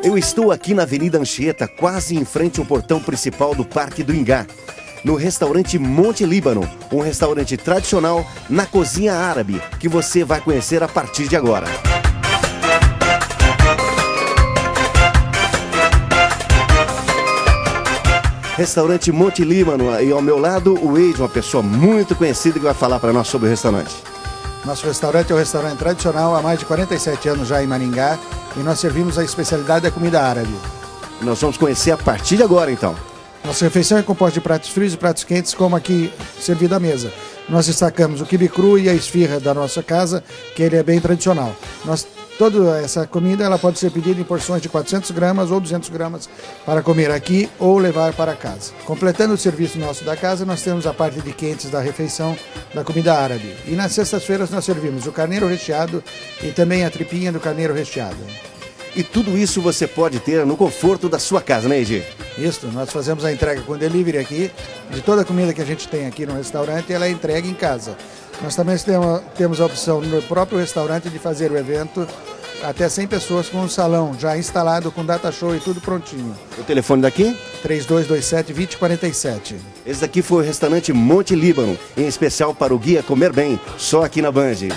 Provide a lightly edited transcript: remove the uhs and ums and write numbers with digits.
Eu estou aqui na Avenida Anchieta, quase em frente ao portão principal do Parque do Ingá, no restaurante Monte Líbano, um restaurante tradicional na cozinha árabe, que você vai conhecer a partir de agora. Restaurante Monte Líbano, e ao meu lado o Eide, uma pessoa muito conhecida que vai falar para nós sobre o restaurante. Nosso restaurante é um restaurante tradicional há mais de 47 anos já em Maringá e nós servimos a especialidade da comida árabe. Nós vamos conhecer a partir de agora, então. Nossa refeição é composta de pratos frios e pratos quentes, como aqui servido à mesa. Nós destacamos o quibe cru e a esfirra da nossa casa, que ele é bem tradicional. Toda essa comida ela pode ser pedida em porções de 400 gramas ou 200 gramas para comer aqui ou levar para casa. Completando o serviço nosso da casa, nós temos a parte de quentes da refeição da comida árabe. E nas sextas-feiras nós servimos o carneiro recheado e também a tripinha do carneiro recheado. E tudo isso você pode ter no conforto da sua casa, né, Eide? Isso, nós fazemos a entrega com delivery aqui, de toda a comida que a gente tem aqui no restaurante, ela é entregue em casa. Nós também temos a opção no próprio restaurante de fazer o evento até 100 pessoas com um salão já instalado com data show e tudo prontinho. O telefone daqui? 3227-2047. Esse daqui foi o restaurante Monte Líbano, em especial para o guia Comer Bem, só aqui na Band.